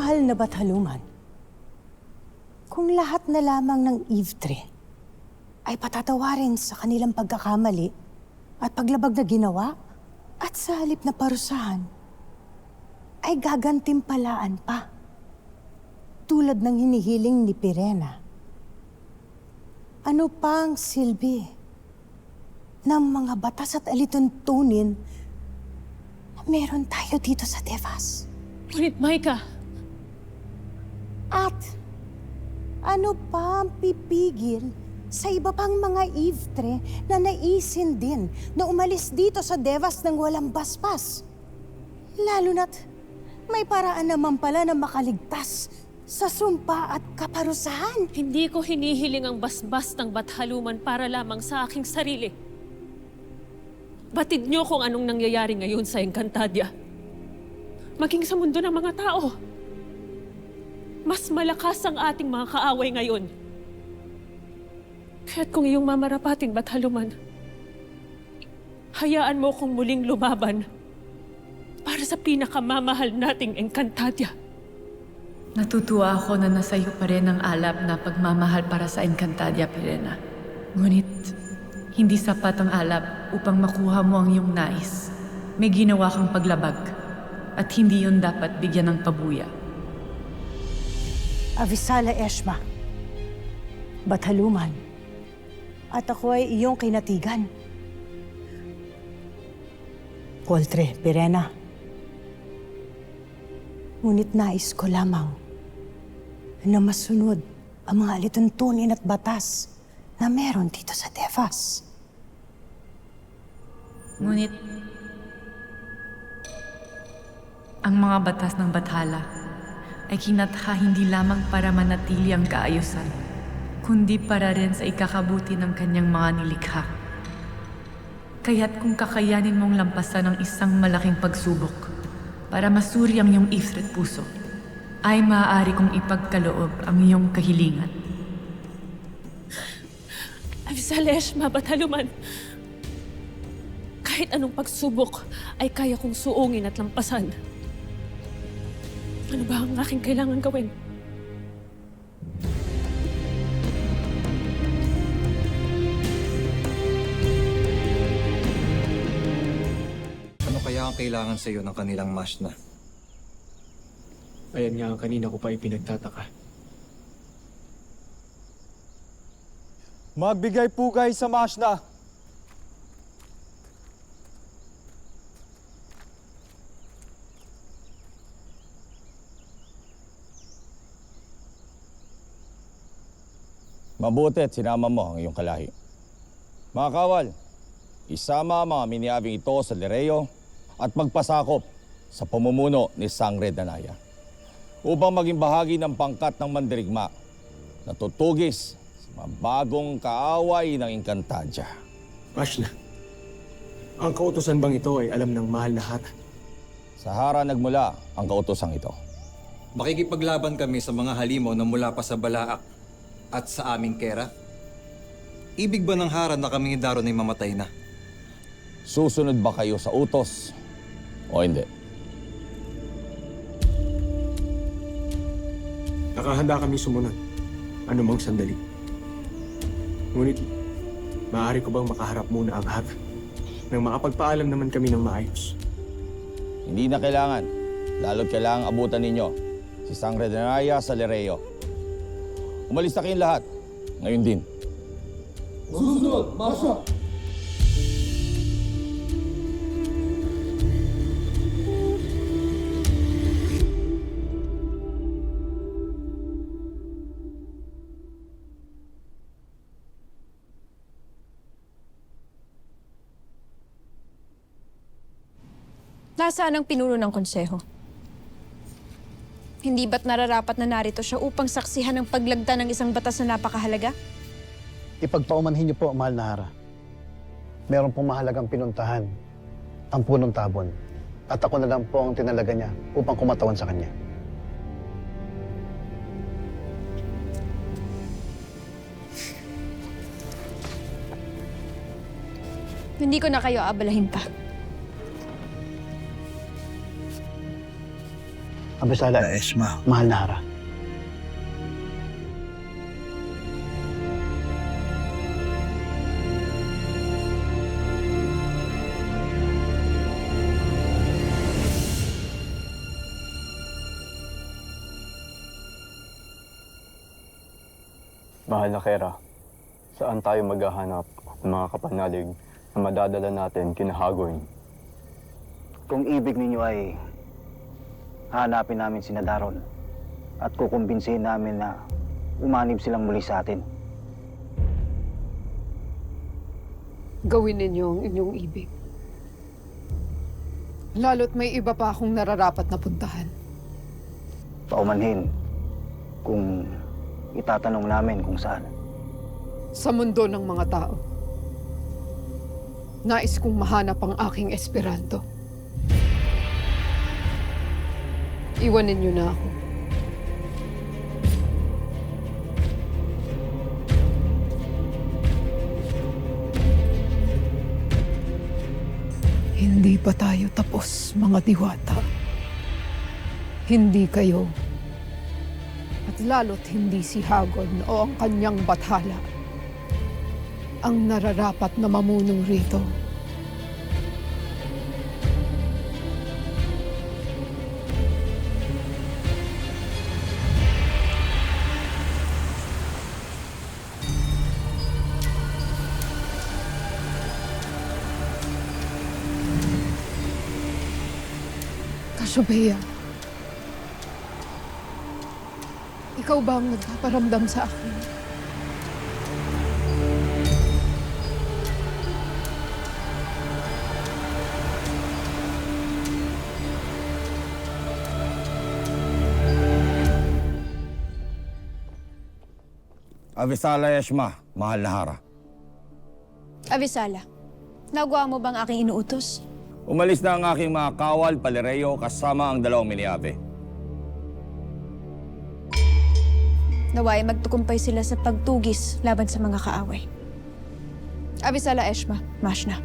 Mahal na Bathalluman, kung lahat na lamang ng Ivtre ay patatawarin sa kanilang pagkakamali at paglabag na ginawa at sa halip na parusahan, ay gagantimpalaan pa. Tulad ng hinihiling ni Pirena. Ano pang silbi ng mga batas at alituntunin na meron tayo dito sa Devas? Ngunit, Maika, At ano pa ang pipigil sa iba pang mga Ivtre na naisin din na umalis dito sa Devas ng walang baspas? Lalo na't may paraan naman pala na makaligtas sa sumpa at kaparusahan. hindi ko hinihiling ang basbas ng Bathalluman para lamang sa aking sarili. Batid niyo kung anong nangyayari ngayon sa Encantadia. Maging sa mundo ng mga tao. Mas malakas ang ating mga kaaway ngayon. Kaya't kung iyong mamarapatin, Bathalluman, hayaan mo kong muling lumaban para sa pinakamamahal nating Encantadia. Natutuwa ako na nasa iyo pa rin ang alab na pagmamahal para sa Encantadia, Pirena. Ngunit, hindi sapat ang alab upang makuha mo ang iyong nais. May ginawa kang paglabag at hindi yun dapat bigyan ng pabuya. Avisala Eshma, Bathalluman, at ako ay iyong kinatigan. Poltre, Pirena. Ngunit nais ko lamang na masunod ang mga alituntunin at batas na meron dito sa Devas. Ngunit, ang mga batas ng Bathala ay kinatha hindi lamang para manatili ang kaayusan, kundi para rin sa ikakabuti ng kanyang mga nilikha. Kaya't kung kakayanin mong lampasan ang isang malaking pagsubok para masuri ang iyong Ivtre at puso, ay maaari kong ipagkaloob ang iyong kahilingan. Avisala Eshma, Bathalluman, kahit anong pagsubok ay kaya kong suungin at lampasan. Ano ba ang aking kailangan gawin? Ano kaya ang kailangan sa iyo ng kanilang Mashna? Ayan nga ang kanina ko pa ipinagtataka. Magbigay pugay sa Mashna. Mabuti at sinama mo ang iyong kalahi. Mga kawal, isama ang mga miniabing ito sa Lereo at magpasakop sa pamumuno ni Sangre Danaya upang maging bahagi ng pangkat ng mandirigma na tutugis sa mga bagong kaaway ng Encantadia. Mashna, ang kautusan bang ito ay alam ng mahal na Hara? Sa Hara nagmula ang kautosang ito. Makikipaglaban kami sa mga halimaw na mula pa sa Balaak at sa aming Kera? Ibig ba ng Hara na kaming Daron ay mamatay na? Susunod ba kayo sa utos o hindi? Nakahanda kami sumunod. Anumang sandali. Ngunit, maaari ko bang makaharap muna ang Hara nang makapagpaalam naman kami ng maayos? Hindi na kailangan. Lalo't kailangang abutan ninyo si Sangre Danaya sa Lereo. Umalis na kayong lahat. Ngayon din. Susunod, Masha! Nasaan ang pinuno ng konseho? Hindi ba't nararapat na narito siya upang saksihan ang paglagda ng isang batas na napakahalaga? Ipagpaumanhin niyo po, mahal na Hara. Meron pong mahalagang pinuntahan, ang punong tabon. At ako na lang po ang tinalaga niya upang kumatawan sa kanya. Hindi ko na kayo aabalahin pa. Abisala, Esma. mahal na Hara. Mahal na Kera, saan tayo maghahanap ng mga kapanalig na madadala natin kina Hagoy? Kung ibig ninyo ay hanapin namin si Daron at kukumbinsihin namin na umanib silang muli sa atin. Gawin ninyo ang inyong ibig. Lalo't may iba pa akong nararapat na puntahan. Paumanhin kung itatanong namin kung saan. Sa mundo ng mga tao, nais kong mahanap ang aking Esperanto. Iwanin niyo na ako. Hindi pa tayo tapos, mga diwata. Hindi kayo. At lalo't hindi si Hagon o ang kanyang bathala ang nararapat na mamunong rito. Kasubea, ikaw ba ang nagpaparamdam sa akin? Abisala Esma, mahal na Hara. Abisala, nagawa mo bang aking inuutos? Umalis na ang aking mga kawal, Palereyo, kasama ang 2 miniabe. Naway magtukumpay sila sa pagtugis laban sa mga kaaway. Abisala Eshma, Mashna,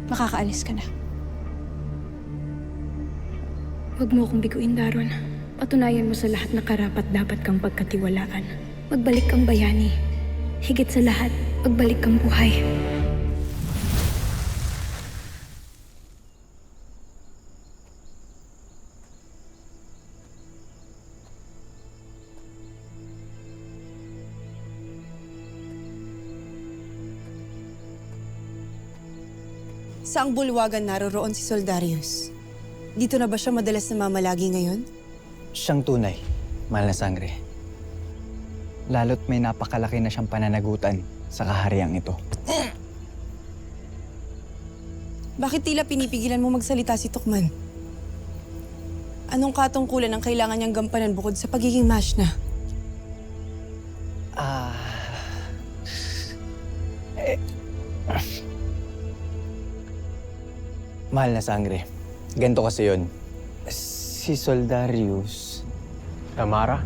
makakaalis ka na. Huwag mo akong biguin, Daron. Patunayan mo sa lahat na karapat dapat kang pagkatiwalaan. Magbalik kang bayani. Higit sa lahat, magbalik kang buhay. Saang bulwagan naroroon si Soldarius? Dito na ba siya madalas namamalagi ngayon? Siyang tunay, mahal na sangre. Lalo't may napakalaki na siyang pananagutan sa kahariang ito. Bakit tila pinipigilan mo magsalita si Tukman? Anong katungkulan ang kailangan niyang gampanan bukod sa pagiging Mashna? Mahal na sangre, ganito kasi yun. Si Soldarius... Tamara?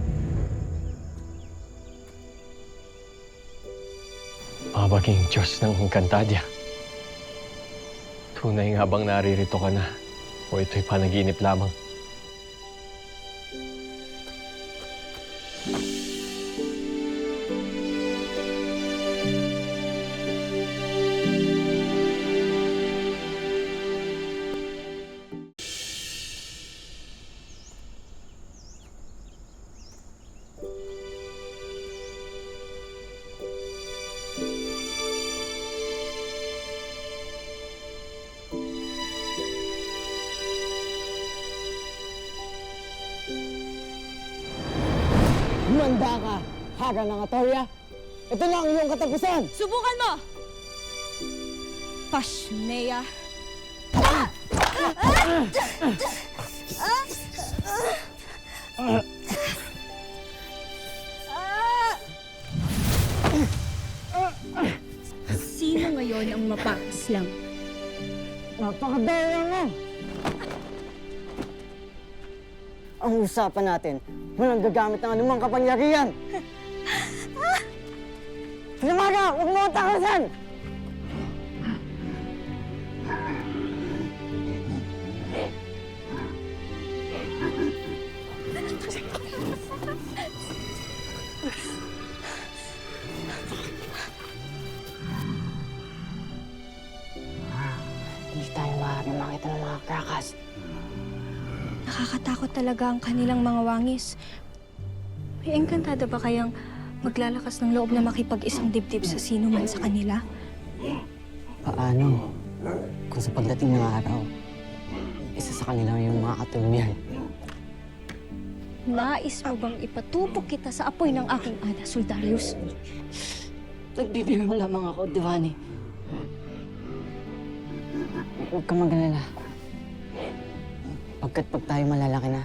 Mabaging Diyos ng Encantadia. Tunay nga bang naririto ka na? O ito'y panaginip lamang? Manda ka, Haga ng Atoria. Ito na ang iyong katapusan. Subukan mo! Pashnea. Sino ngayon ang mapakaslang? Napakadaya mo. Ang usapan natin, walang gagamit ng anumang kapangyarihan. Lumaga, huwag mo ang takasan! Nakakatakot talaga ang kanilang mga wangis. May engkantada ba kayang maglalakas ng loob na makipag-isang dibdib sa sino man sa kanila? Paano? Kung sa pagdating ng araw, isa sa kanila yung mga katuluyan. Nais mo bang ipatupok kita sa apoy ng aking ada, Soldarius? Nagbibiro lamang ako, Devani. Huwag ka mag-alala. Pagkat pag tayo malalaki na,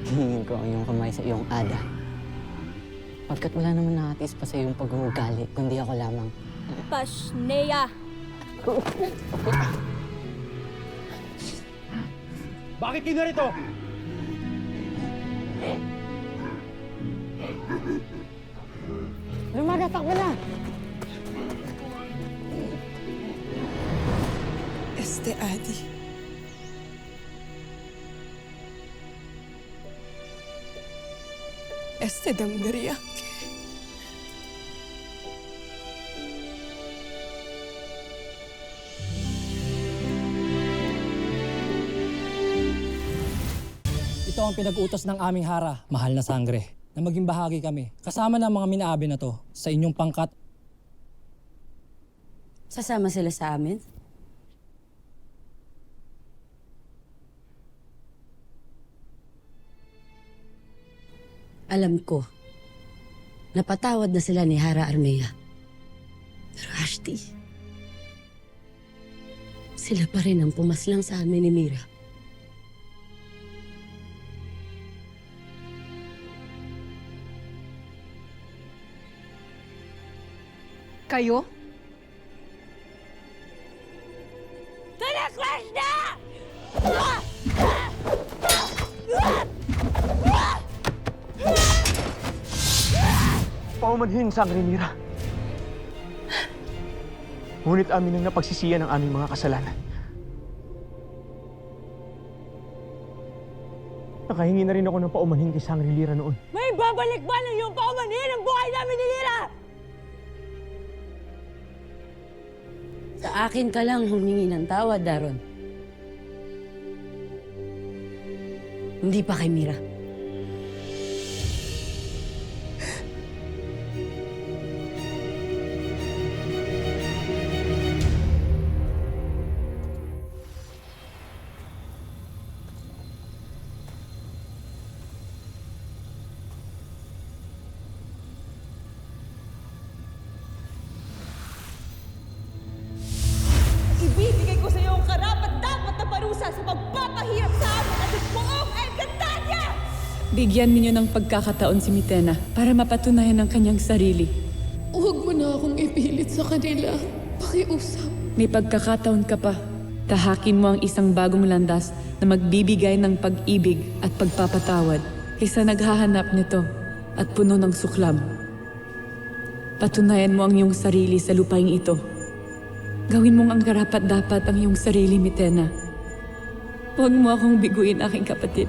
hihingin ko ang iyong kamay sa iyong ada. Pagkat wala naman nakatis pa sa iyong pag-uugali, kundi ako lamang. Pashnea! Bakit kayo narito? Lumada, takbo na! Adi. Damgaria. Ito ang pinag-utos ng aming hara, mahal na sangre, na maging bahagi kami, kasama ng mga minaabi na to, sa inyong pangkat. Sasama sila sa amin? Alam ko, napatawad na sila ni Hara Armea. Pero Ashti, sila pa rin ang pumaslang sa amin ni Mira. Kayo? Talaklash na! Paumanhin, Sangre Mira. Ngunit amin ang napagsisiyan ng aming mga kasalanan. Nakahingi na rin ako ng paumanhin kay Sangre Lira noon. May babalik ba ng iyong paumanhin ang buhay namin ni Lira? Sa akin ka lang humingi ng tawad, Daron. Hindi pa kay Mira. Ibibigay ko sa iyo ang karapat-dapat na parusa sa pagpapahirap sa amin at sa buong Encantadia! Bigyan ninyo ng pagkakataon si Mitena para mapatunayan ang kanyang sarili. Huwag mo na akong ipilit sa kanila. Pakiusap. May pagkakataon ka pa. Tahakin mo ang isang bagong landas na magbibigay ng pag-ibig at pagpapatawad kaysa naghahanap nito at puno ng suklam. Patunayan mo ang iyong sarili sa lupaing ito. Gawin mong ang karapat-dapat ang iyong sarili, Mitena. Huwag mo akong biguin, aking kapatid.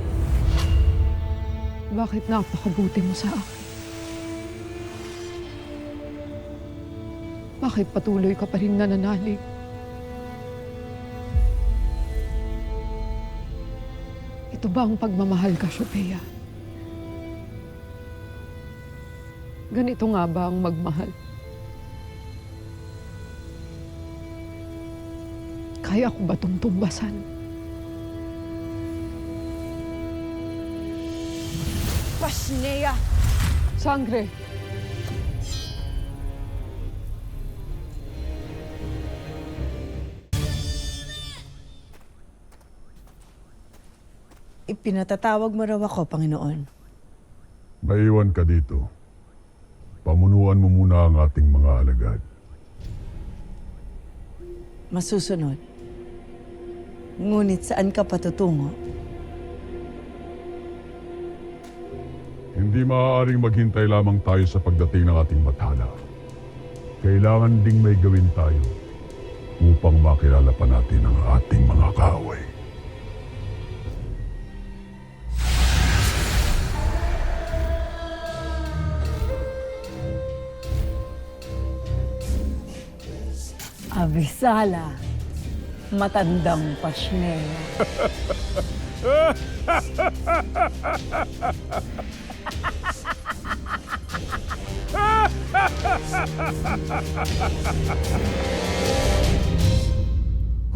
Bakit napakabuti mo sa akin? Bakit patuloy ka pa rin nananalig? Ito ba ang pagmamahal ka, Shupeya? Ganito nga ba ang magmahal? Kaya ko ba itong tumbasan? Pashnea! Sangre! Ipinatatawag mo raw ako, Panginoon. Maiwan ka dito. Pamunuan mo muna ang ating mga alagad. Masusunod. Ngunit saan ka patutungo? Hindi maaaring maghintay lamang tayo sa pagdating ng ating bathala. Kailangan ding may gawin tayo upang makilala pa natin ang ating mga kaaway. Abisala, matandang Pashnea.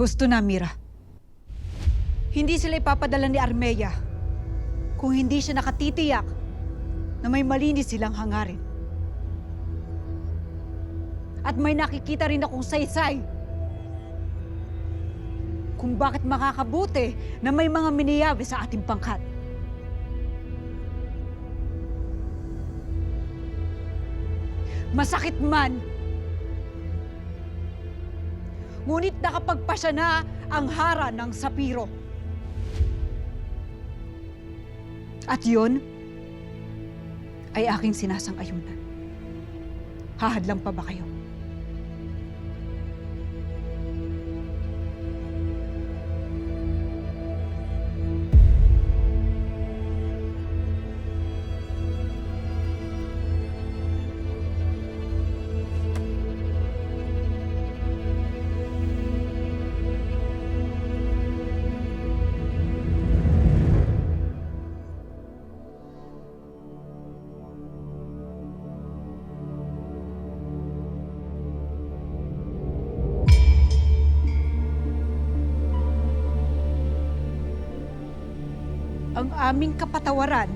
Husto na, Mira. Hindi sila ipapadala ni Armea kung hindi siya nakatitiyak na may malinis silang hangarin. At may nakikita rin akong saysay kung bakit makakabuti na may mga miniyabi sa ating pangkat. Masakit man, ngunit nakapagpasya na ang hara ng Sapiro. At yun ay aking sinasang-ayunan. Hahadlang pa ba kayo? Ang aming kapatawaran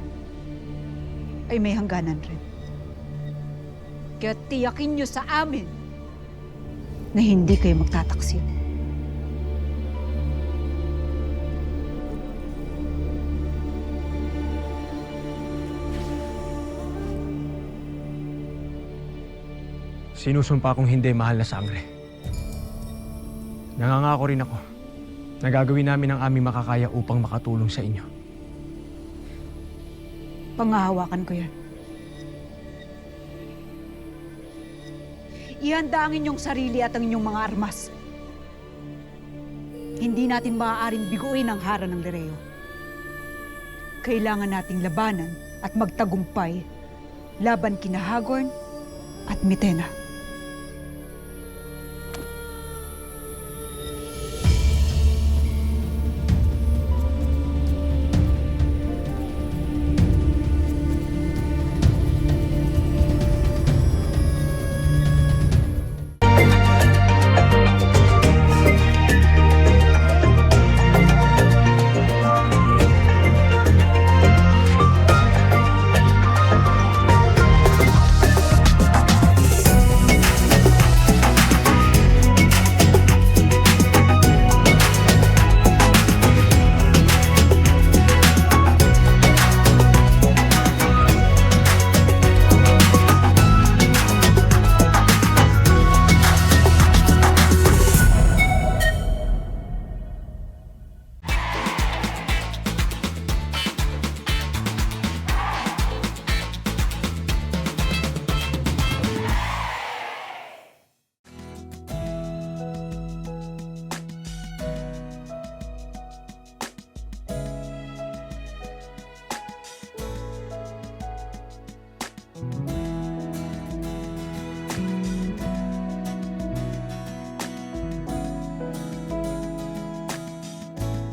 ay may hangganan rin. Kaya tiyakin niyo sa amin na hindi kayo magtataksil. Sinusumpa kong hindi, mahal na sangre. Nangangako rin ako na gagawin namin ang aming makakaya upang makatulong sa inyo. Pangahawakan ko yan. Ihanda ang inyong sarili at ang inyong mga armas. Hindi natin maaaring biguin ang hara ng Lireo. Kailangan nating labanan at magtagumpay laban kina Hagorn at Mitena.